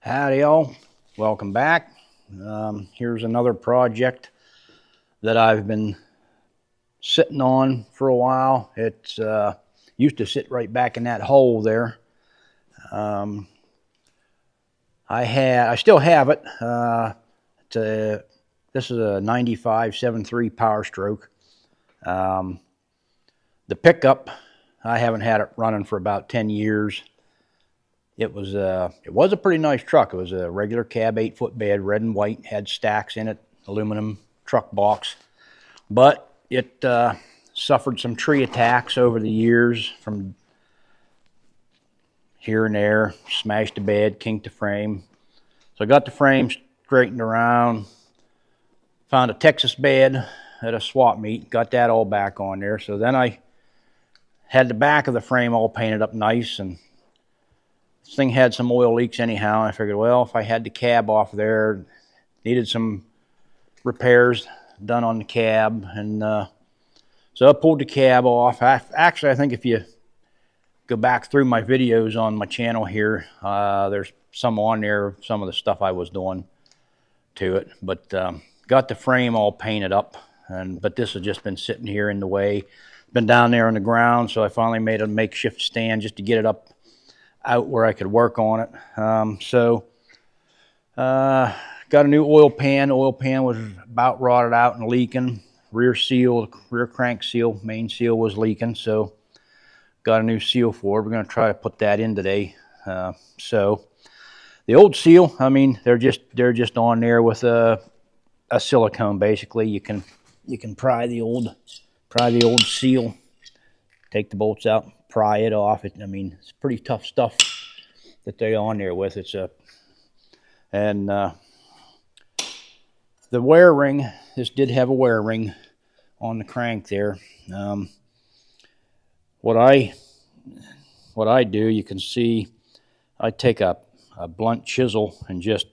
Howdy y'all, welcome back. Here's another project that I've been sitting on for a while. It's used to sit right back in that hole there. I still have it. This is a 95 7.3 Power Stroke. The pickup, I haven't had it running for about 10 years. It was a pretty nice truck. It was a regular cab 8-foot bed, red and white, had stacks in it, aluminum truck box. But it suffered some tree attacks over the years from here and there, smashed the bed, kinked the frame. So I got the frame straightened around, found a Texas bed at a swap meet, got that all back on there. So then I had the back of the frame all painted up nice, and this thing had some oil leaks anyhow. I figured, well, if I had the cab off there, needed some repairs done on the cab, and so I pulled the cab off. Actually, I think if you go back through my videos on my channel here, there's some on there, some of the stuff I was doing to it. But got the frame all painted up, but this has just been sitting here in the way. Been down there on the ground, so I finally made a makeshift stand just to get it up out where I could work on it. Got a new oil pan. The oil pan was about rotted out and leaking. Rear crank seal, main seal was leaking, so got a new seal for it. We're going to try to put that in today. So the old seal, I mean, they're just on there with a silicone. Basically, you can pry the old seal, take the bolts out, pry it off. I mean, it's pretty tough stuff that they're on there with. The wear ring, this did have a wear ring on the crank there. What I do, you can see, I take a blunt chisel and just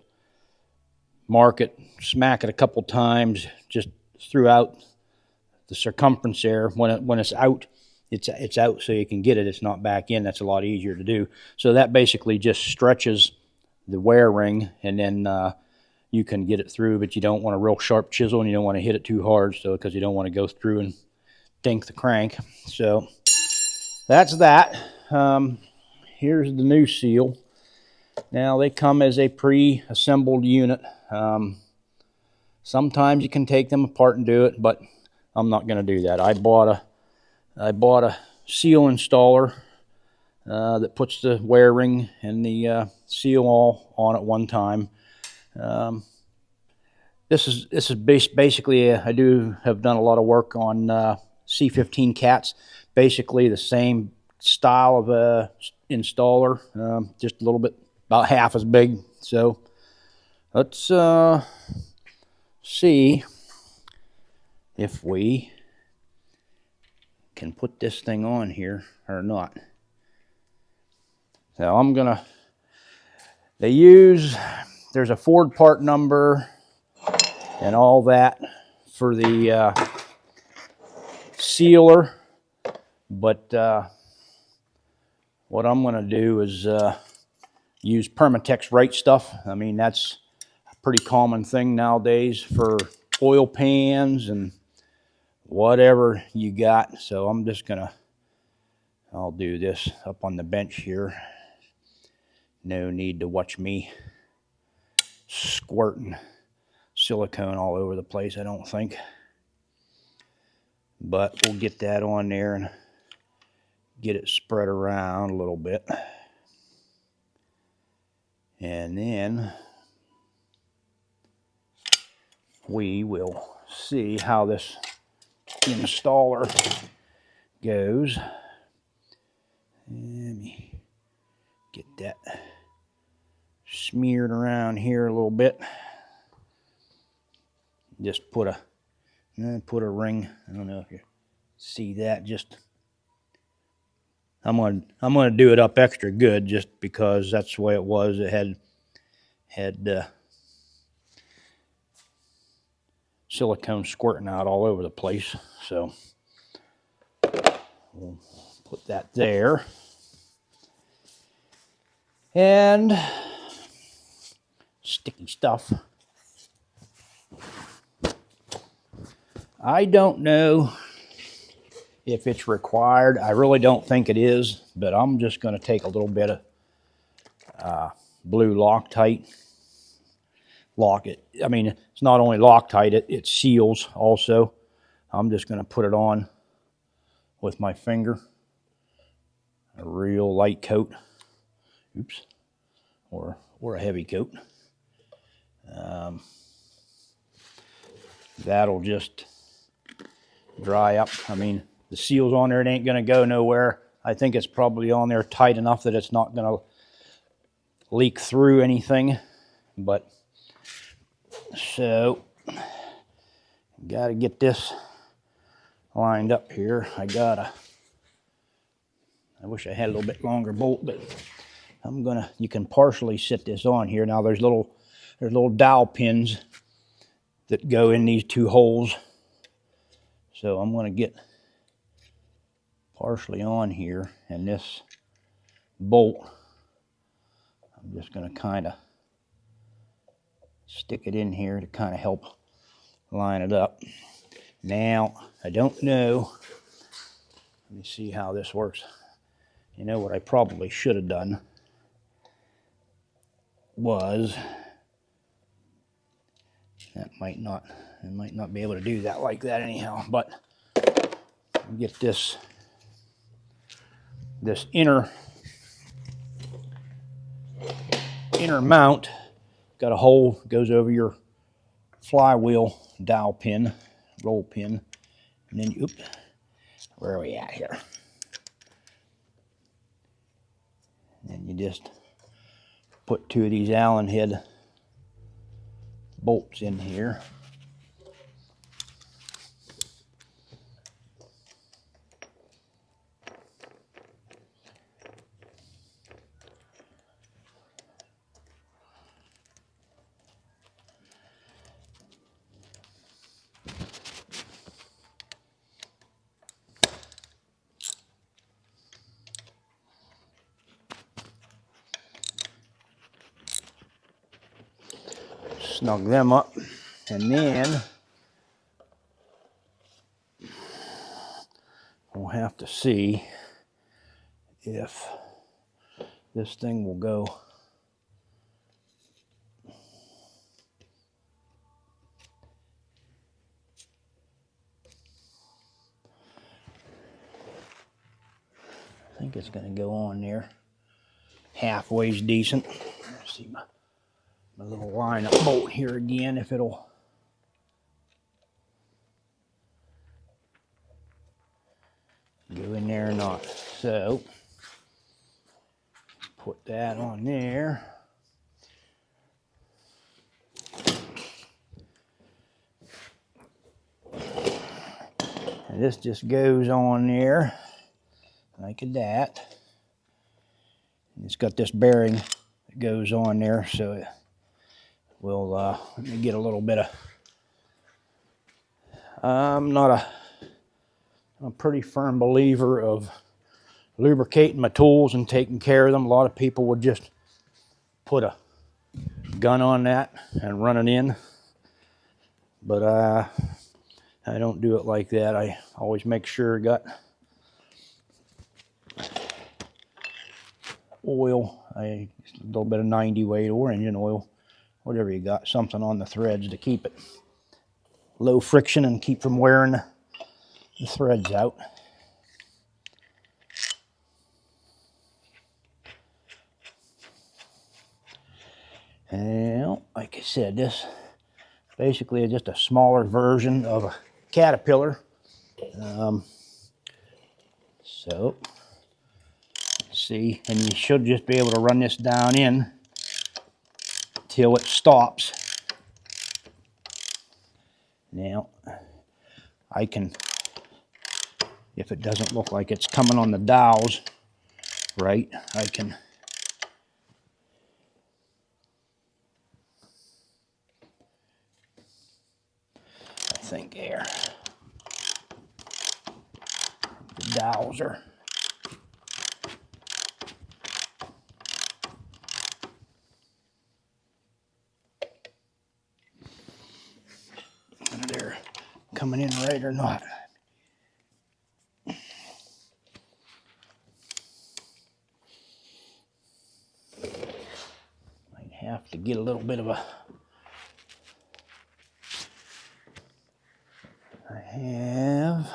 mark it, smack it a couple times just throughout the circumference there. When it's out, it's out, so you can get it. It's not back in. That's a lot easier to do. So that basically just stretches the wear ring, and then you can get it through. But you don't want a real sharp chisel, and you don't want to hit it too hard, so because you don't want to go through and dink the crank. So that's that. Here's the new seal. Now they come as a pre-assembled unit. Sometimes you can take them apart and do it, but I'm not going to do that. I bought a seal installer that puts the wear ring and the seal all on at one time. This is basically I have done a lot of work on C15 cats. Basically the same style of installer, just a little bit, about half as big. So let's see if we can put this thing on here or not. So there's a Ford part number and all that for the sealer, but what I'm going to do is use Permatex Right Stuff. I mean, that's a pretty common thing nowadays for oil pans and whatever you got. So I'm just gonna, I'll do this up on the bench here. No need to watch me squirting silicone all over the place, I don't think. But we'll get that on there and get it spread around a little bit. And then we will see how this installer goes. Let me get that smeared around here a little bit. Just put a ring. I don't know if you see that. Just I'm gonna do it up extra good just because that's the way it was. It had silicone squirting out all over the place. So we'll put that there. And sticky stuff. I don't know if it's required. I really don't think it is, but I'm just going to take a little bit of blue Loctite. Lock it. I mean, it's not only Loctite, it seals also. I'm just going to put it on with my finger. A real light coat. Oops. Or a heavy coat. That'll just dry up. I mean, the seal's on there. It ain't going to go nowhere. I think it's probably on there tight enough that it's not going to leak through anything. But so, got to get this lined up here. I wish I had a little bit longer bolt, but you can partially sit this on here. Now there's little dowel pins that go in these two holes. So I'm going to get partially on here, and this bolt, I'm just going to kind of stick it in here to kind of help line it up. Now, I don't know. Let me see how this works. You know what I probably should have done was, I might not be able to do that like that anyhow, but get this inner mount, got a hole, goes over your flywheel dowel pin, roll pin, and then oops, where are we at here? And you just put two of these Allen head bolts in here. Snug them up, and then we'll have to see if this thing will go. I think it's going to go on there. Halfway's decent. Let's see my little line up bolt here again, if it'll. Go in there or not. So, put that on there. And this just goes on there like that. And it's got this bearing that goes on there, so it will, let me get a little bit of, I'm a pretty firm believer of lubricating my tools and taking care of them. A lot of people would just put a gun on that and run it in, but I don't do it like that. I always make sure I got oil, a little bit of 90 weight or engine oil, whatever you got, something on the threads to keep it low friction and keep from wearing the threads out. And like I said, this basically is just a smaller version of a Caterpillar. So, let's see, and you should just be able to run this down in till it stops. Now, I can, if it doesn't look like it's coming on the dowels right, I can think there. The dowels are coming in right or not. Might have to get a little bit of a... I have...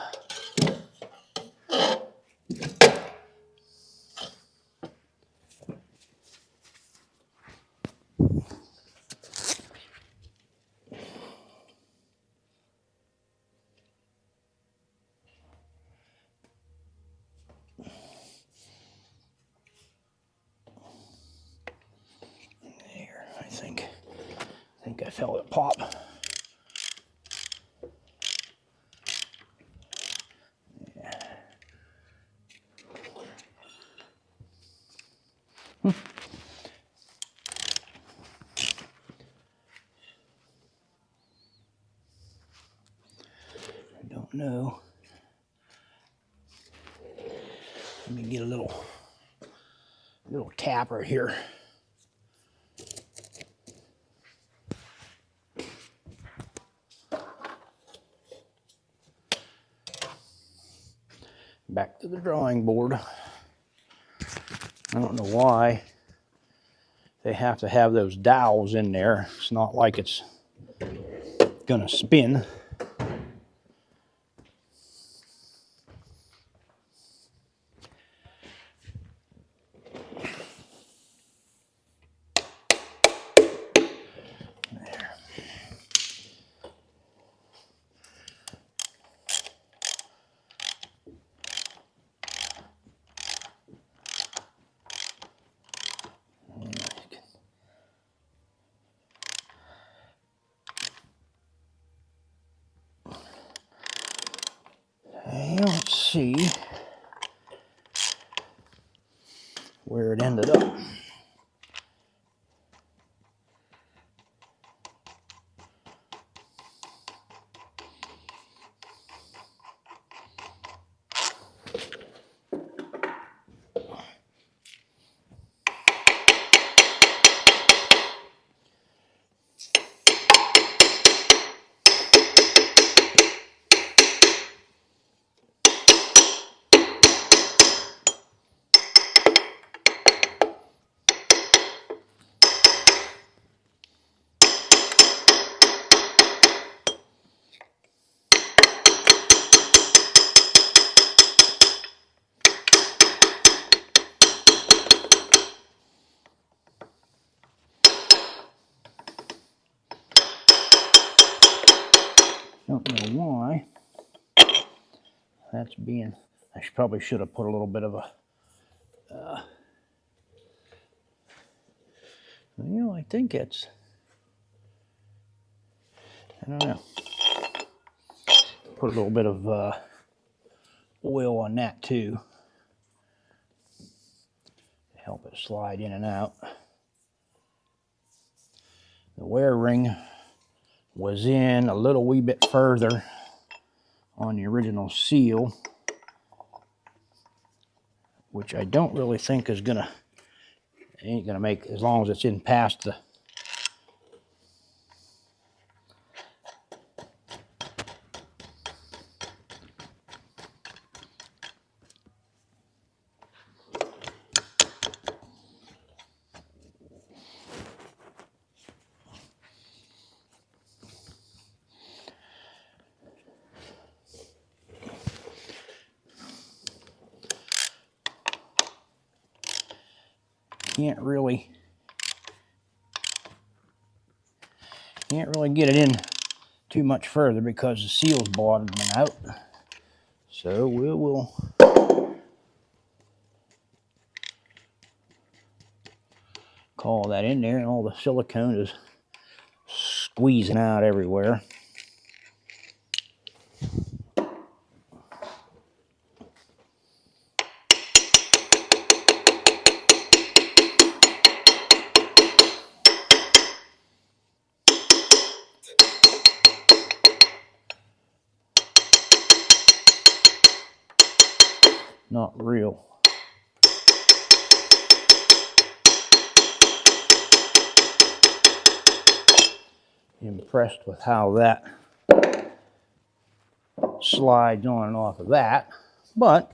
There, I think I felt it pop. I don't know. Let me get a little tapper here. Back to the drawing board. I don't know why they have to have those dowels in there. It's not like it's gonna spin. Let's see where it ended up. Don't know why that's being. Probably should have put a little bit of a. I think it's. I don't know. Put a little bit of oil on that too to help it slide in and out. The wear ring was in a little wee bit further on the original seal, which I don't really think is ain't gonna make, as long as it's in past the can't really get it in too much further because the seal's bottoming out. So we will call that in there, and all the silicone is squeezing out everywhere. Not real. Impressed with how that slides on and off of that, but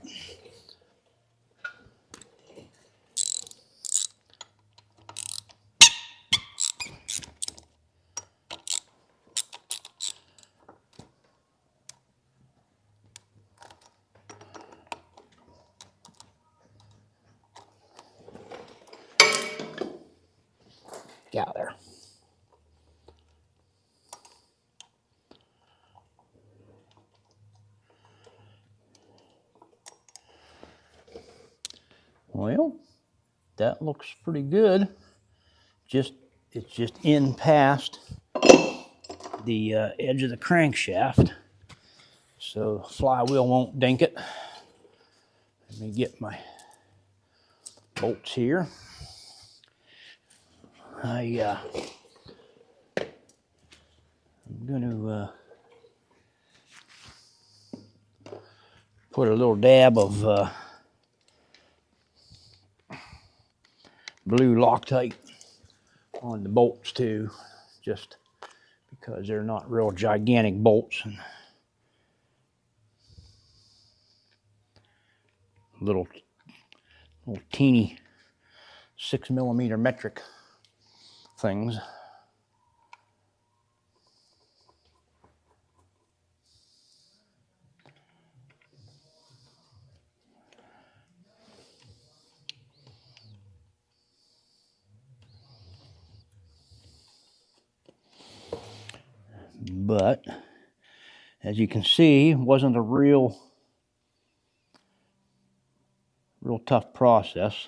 get out there. Well, that looks pretty good. It's just in past the edge of the crankshaft, so the flywheel won't dink it. Let me get my bolts here. I'm going to put a little dab of blue Loctite on the bolts too, just because they're not real gigantic bolts. And little teeny 6mm metric things. But as you can see, it wasn't a real tough process.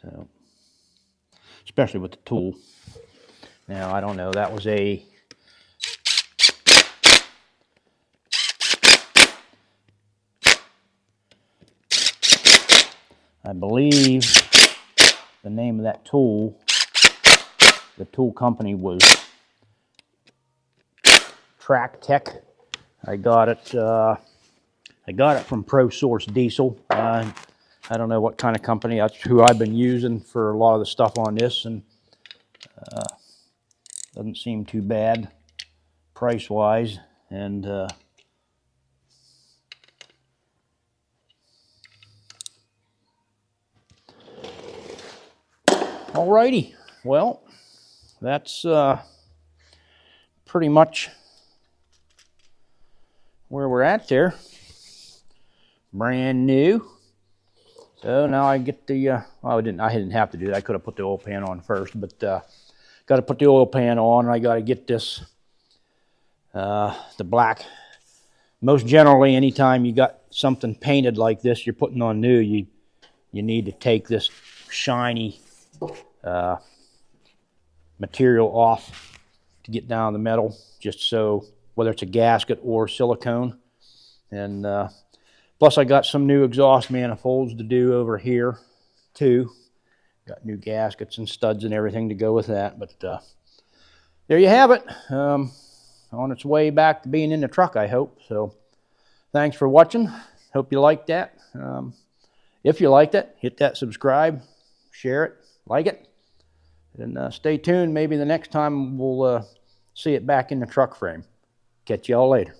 So, especially with the tool. Now, I don't know, that was I believe the name of that tool, the tool company was Track Tech. I got it from Pro Source Diesel. I don't know what kind of company. That's who I've been using for a lot of the stuff on this, and doesn't seem too bad price-wise. And alrighty, well, that's pretty much where we're at there. Brand new. So now I get the, well, I didn't have to do that. I could have put the oil pan on first, but got to put the oil pan on, and I got to get this, the black. Most generally, anytime you got something painted like this, you're putting on new, you need to take this shiny material off to get down the metal, just so, whether it's a gasket or silicone. And plus I got some new exhaust manifolds to do over here too. Got new gaskets and studs and everything to go with that. But there you have it. On its way back to being in the truck, I hope. So thanks for watching. Hope you liked that. If you liked it, hit that subscribe, share it, like it. And stay tuned. Maybe the next time we'll see it back in the truck frame. Catch y'all later.